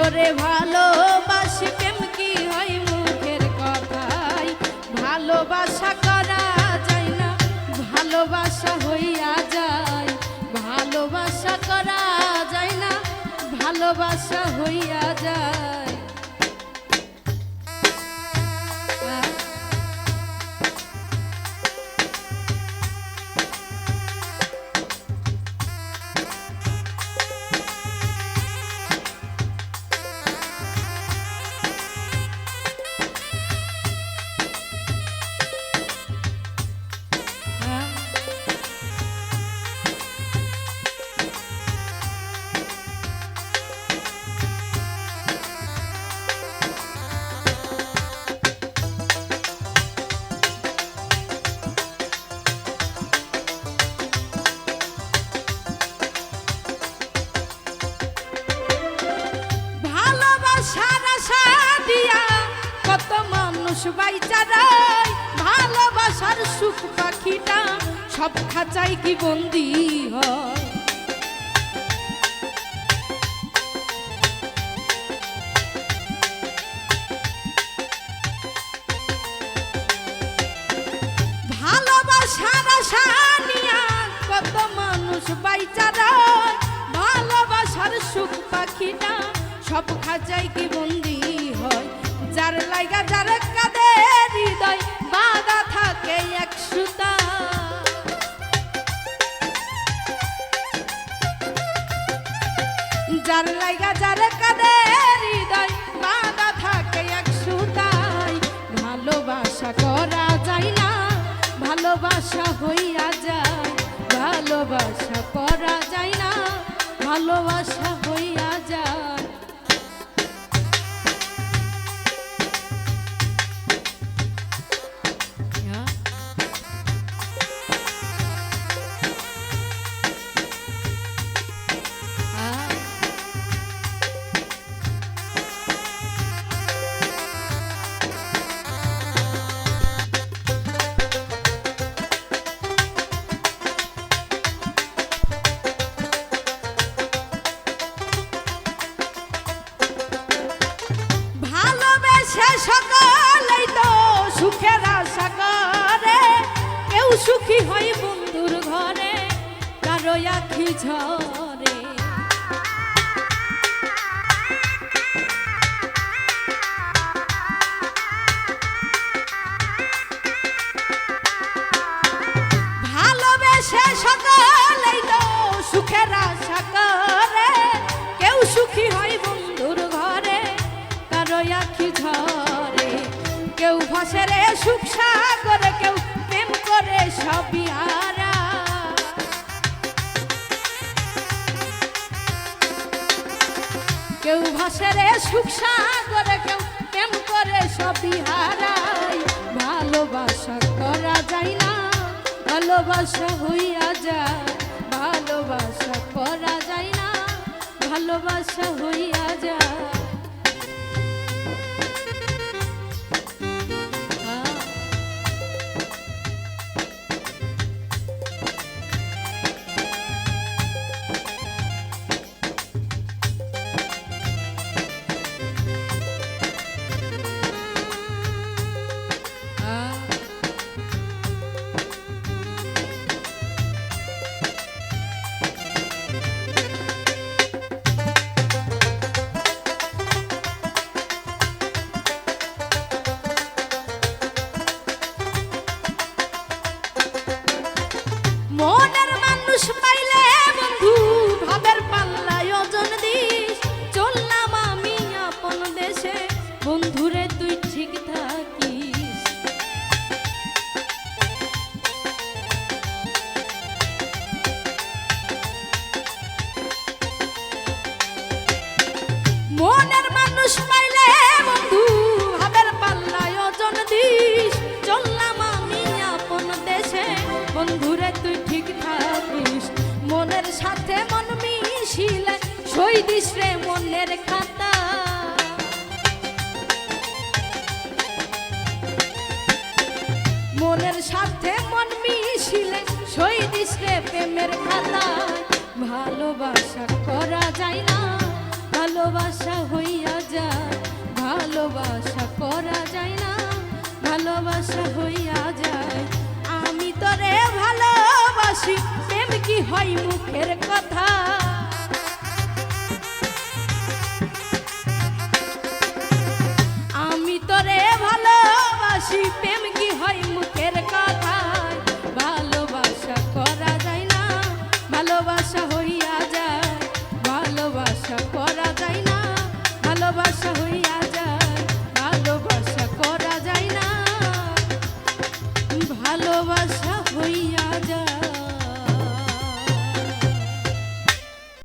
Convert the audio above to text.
ওরে ভালোবাসি প্রেম কি হয় মুখের কথাই, ভালোবাসা করা যায় না, ভালোবাসা হইয়া যায়, ভালোবাসা করা যায় না, ভালোবাসা হইয়া যায়। ভালোবাসার সুখ পাখিটা সব খাঁচাই কি বন্দি হয়, ভালোবাসার আশা নিয়া কত মানুষ বাইচা রয়, ভালোবাসার সুখ পাখিটা সব খাঁচাই কি বন্দি হয়। যার লাইগা যার কাঁদে হৃদয় বাঁধা থাকে এক সুতা, যার লাইগা যার কাঁদে হৃদয় বাঁধা থাকে এক সুতায়। ভালোবাসা করা যায় না, ভালোবাসা হইয়া যায়, ভালোবাসা করা যায় না, ভালোবাসা হইয়া যায়। সকলেই তো সুখের আশা করে, কেউ সুখী হয় বন্ধুর ঘরে, কারো আখি ঝরে। ভালোবেসে সকলেই তো সুখের আশা করে, কেউ সুখী হয় বন্ধুর ঘরে, কারো আখি ঝরে। কেউ ভাসে রে সুখ সাগরে, কেউ প্রেম করে সবই হারা, কেউ ভাসে রে সুখ সাগরে, কেউ প্রেম করে সবই হারায়। ভালোবাসা করা যায় না, ভালোবাসা হইয়া যায়, ভালোবাসা করা যায় না, ভালোবাসা হইয়া যায়। মনের মানুষ পাইলে বন্ধু ভাবের পাল্লায় ওজন দিস, চললাম আমি আপন দেশে বন্ধুরে তুই ঠিক থাকিস। মনের মানুষ পাইলে বন্ধু ভাবের পাল্লায় ওজন দিস, চললাম আমি আপন দেশে বন্ধুরে তুই ঠিক থাকিস। মনের সাথে মন মিশিলে সই দিস রে মনের খাতা, মনের সাথে মন মিশিলে সই দিস রে প্রেমের খাতা। ভালোবাসা করা যায় না, ভালোবাসা হইয়া ধরা যায় না, ভালোবাসা হইয়া যায়। আমি তোরে ভালোবাসি, প্রেম কি হয় মুখের কথা।